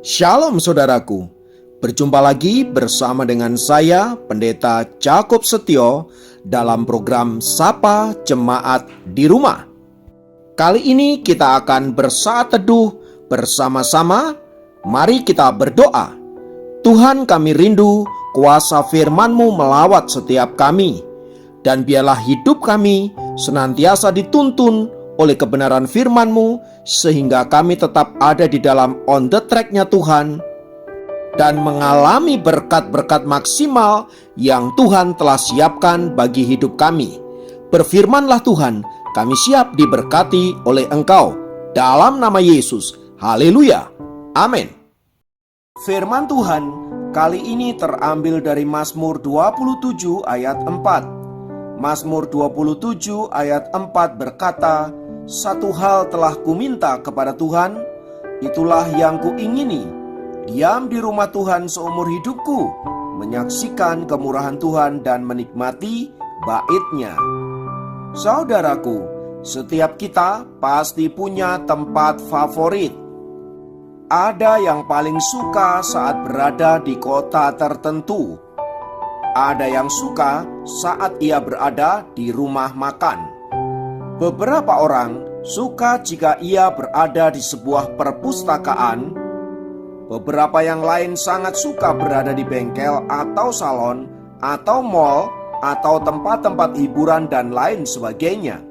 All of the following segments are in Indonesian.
Shalom saudaraku, berjumpa lagi bersama dengan saya Pendeta Jakob Setio dalam program Sapa Jemaat di Rumah. Kali ini kita akan bersaat teduh bersama-sama. Mari kita berdoa. Tuhan, kami rindu kuasa firman-Mu melawat setiap kami, dan biarlah hidup kami senantiasa dituntun oleh kebenaran firman-Mu, sehingga kami tetap ada di dalam on the track-nya Tuhan dan mengalami berkat-berkat maksimal yang Tuhan telah siapkan bagi hidup kami. Berfirmanlah Tuhan, kami siap diberkati oleh Engkau dalam nama Yesus. Haleluya, amin. Firman Tuhan kali ini terambil dari Mazmur 27 ayat 4. Mazmur 27 ayat 4 berkata, "Satu hal telah kuminta kepada Tuhan, itulah yang kuingini, diam di rumah Tuhan seumur hidupku, menyaksikan kemurahan Tuhan dan menikmati bait-Nya." Saudaraku, setiap kita pasti punya tempat favorit. Ada yang paling suka saat berada di kota tertentu. Ada yang suka saat ia berada di rumah makan. Beberapa orang suka jika ia berada di sebuah perpustakaan. Beberapa yang lain sangat suka berada di bengkel atau salon atau mall atau tempat-tempat hiburan dan lain sebagainya.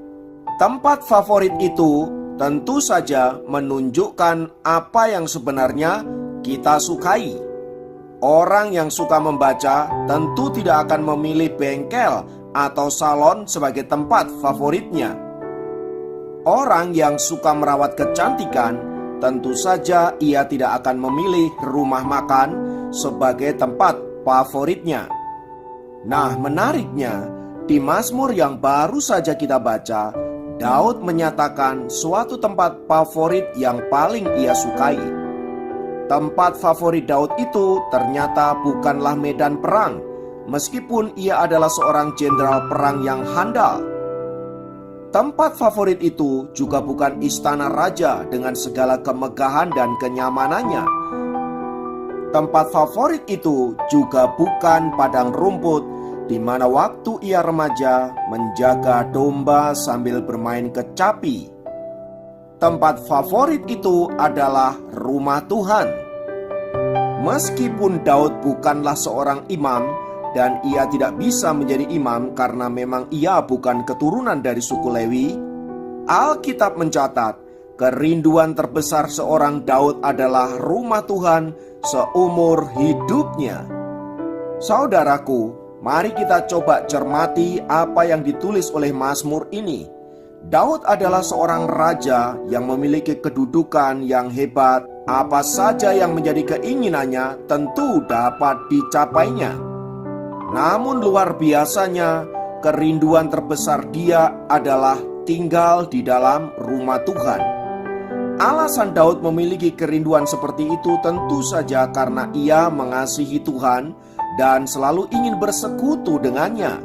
Tempat favorit itu tentu saja menunjukkan apa yang sebenarnya kita sukai. Orang yang suka membaca tentu tidak akan memilih bengkel atau salon sebagai tempat favoritnya. Orang yang suka merawat kecantikan tentu saja ia tidak akan memilih rumah makan sebagai tempat favoritnya. Nah, menariknya, di Mazmur yang baru saja kita baca, Daud menyatakan suatu tempat favorit yang paling ia sukai. Tempat favorit Daud itu ternyata bukanlah medan perang, meskipun ia adalah seorang jenderal perang yang handal. Tempat favorit itu juga bukan istana raja dengan segala kemegahan dan kenyamanannya. Tempat favorit itu juga bukan padang rumput, di mana waktu ia remaja menjaga domba sambil bermain kecapi. Tempat favorit itu adalah rumah Tuhan. Meskipun Daud bukanlah seorang imam, dan ia tidak bisa menjadi imam karena memang ia bukan keturunan dari suku Lewi, Alkitab mencatat kerinduan terbesar seorang Daud adalah rumah Tuhan seumur hidupnya. Saudaraku, mari kita coba cermati apa yang ditulis oleh Mazmur ini. Daud adalah seorang raja yang memiliki kedudukan yang hebat. Apa saja yang menjadi keinginannya tentu dapat dicapainya. Namun luar biasanya, kerinduan terbesar dia adalah tinggal di dalam rumah Tuhan. Alasan Daud memiliki kerinduan seperti itu tentu saja karena ia mengasihi Tuhan dan selalu ingin bersekutu dengannya.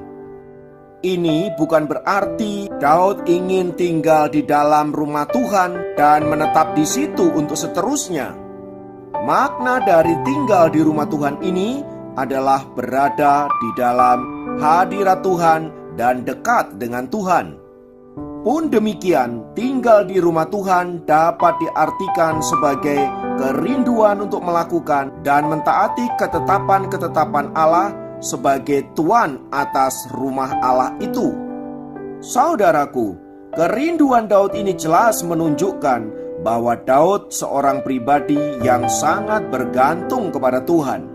Ini bukan berarti Daud ingin tinggal di dalam rumah Tuhan dan menetap di situ untuk seterusnya. Makna dari tinggal di rumah Tuhan ini adalah berada di dalam hadirat Tuhan dan dekat dengan Tuhan. Pun demikian, tinggal di rumah Tuhan dapat diartikan sebagai kerinduan untuk melakukan dan mentaati ketetapan-ketetapan Allah sebagai Tuan atas rumah Allah itu. Saudaraku, kerinduan Daud ini jelas menunjukkan bahwa Daud seorang pribadi yang sangat bergantung kepada Tuhan.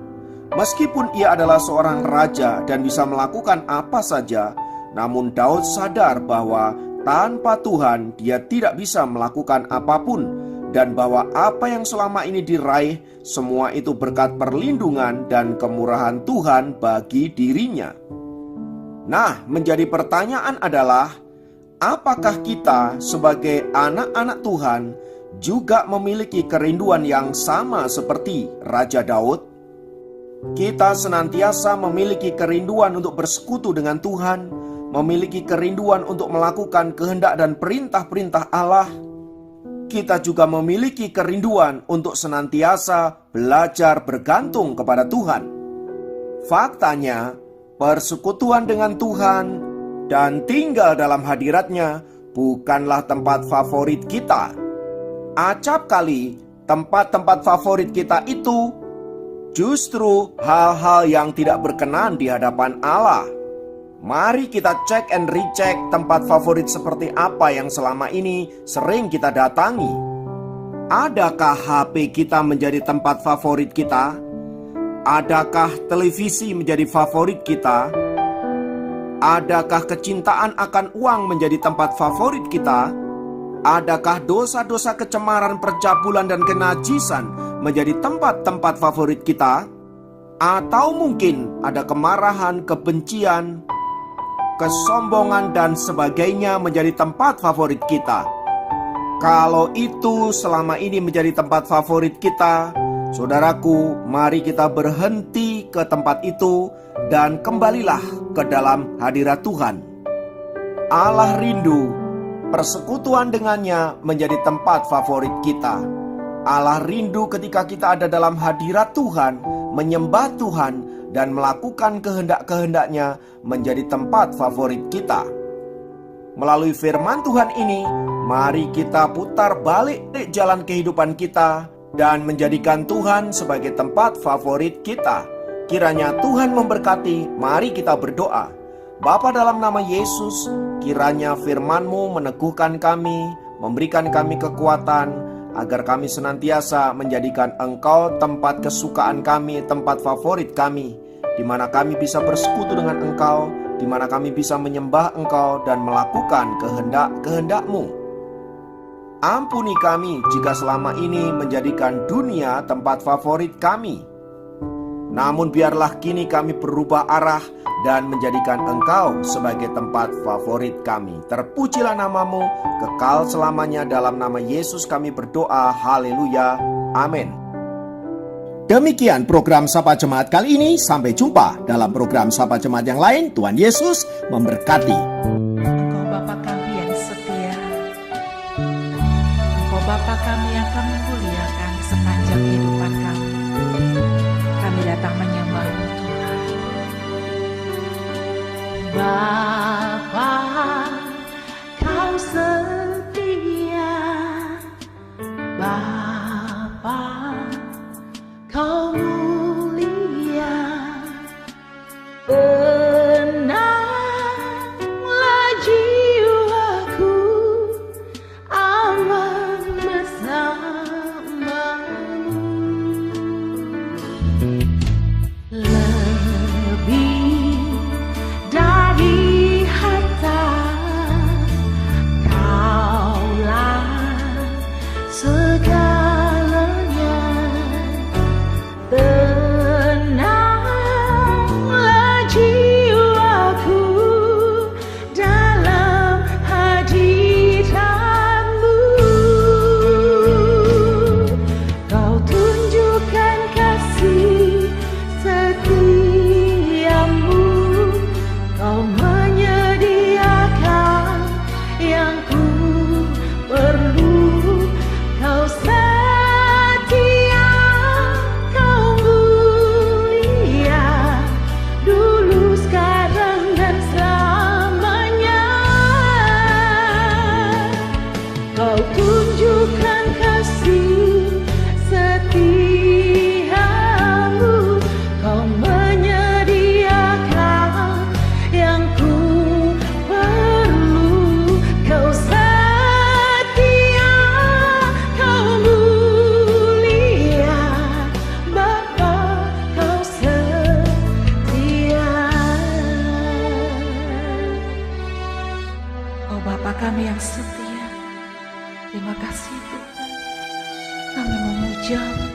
Meskipun ia adalah seorang raja dan bisa melakukan apa saja, namun Daud sadar bahwa tanpa Tuhan dia tidak bisa melakukan apapun, dan bahwa apa yang selama ini diraih semua itu berkat perlindungan dan kemurahan Tuhan bagi dirinya. Nah, menjadi pertanyaan adalah, apakah kita sebagai anak-anak Tuhan juga memiliki kerinduan yang sama seperti Raja Daud? Kita senantiasa memiliki kerinduan untuk bersekutu dengan Tuhan, memiliki kerinduan untuk melakukan kehendak dan perintah-perintah Allah. kita juga memiliki kerinduan untuk senantiasa belajar bergantung kepada Tuhan. Faktanya, persekutuan dengan Tuhan dan tinggal dalam hadirat-Nya bukanlah tempat favorit kita. Acap kali tempat-tempat favorit kita itu justru hal-hal yang tidak berkenan di hadapan Allah. Mari kita cek and recheck tempat favorit seperti apa yang selama ini sering kita datangi. Adakah HP kita menjadi tempat favorit kita? Adakah televisi menjadi favorit kita? Adakah kecintaan akan uang menjadi tempat favorit kita? Adakah dosa-dosa kecemaran, percabulan, dan kenajisan menjadi tempat-tempat favorit kita? Atau mungkin ada kemarahan, kebencian, kesombongan, dan sebagainya menjadi tempat favorit kita. Kalau itu selama ini menjadi tempat favorit kita, saudaraku, mari kita berhenti ke tempat itu dan kembalilah ke dalam hadirat Tuhan. Allah rindu persekutuan dengannya menjadi tempat favorit kita. Allah rindu ketika kita ada dalam hadirat Tuhan, menyembah Tuhan, dan melakukan kehendak-kehendaknya menjadi tempat favorit kita. Melalui firman Tuhan ini, mari kita putar balik jalan kehidupan kita dan menjadikan Tuhan sebagai tempat favorit kita. Kiranya Tuhan memberkati. Mari kita berdoa. Bapa, dalam nama Yesus, kiranya firman-Mu meneguhkan kami, memberikan kami kekuatan, agar kami senantiasa menjadikan Engkau tempat kesukaan kami, tempat favorit kami, di mana kami bisa bersekutu dengan Engkau, di mana kami bisa menyembah Engkau dan melakukan kehendak-kehendak-Mu. Ampuni kami jika selama ini menjadikan dunia tempat favorit kami. Namun biarlah kini kami berubah arah dan menjadikan Engkau sebagai tempat favorit kami. Terpujilah nama-Mu kekal selamanya. Dalam nama Yesus kami berdoa. Haleluya. Amin. Demikian program Sapa Jemaat kali ini. Sampai jumpa dalam program Sapa Jemaat yang lain. Tuhan Yesus memberkati. Engkau Bapa kami yang setia, Engkau Bapa kami yang akan memuliakan sepanjang kehidupan kami. Kami datang menyembah-Mu Tuhan. Bapa, Kau setia. Bapa, Kau mulia. Tenanglah jiwaku, aman bersama-Mu. Lebih dari harta, Kaulah segalanya. Tenanglah jiwaku dalam hadirat-Mu. Kau tunjukkan kasih setiamu, Kau menyediakan yang ku perlu. Kau setia, Kau mulia, dulu, sekarang, dan selamanya. Kau tunjukkan kasih setiamu, Kau menyediakan yang ku perlu. Kau setia, Kau mulia, Bapa, Kau setia. Oh Bapa kami yang setia, terima kasih Tuhan, kami memuja-Mu.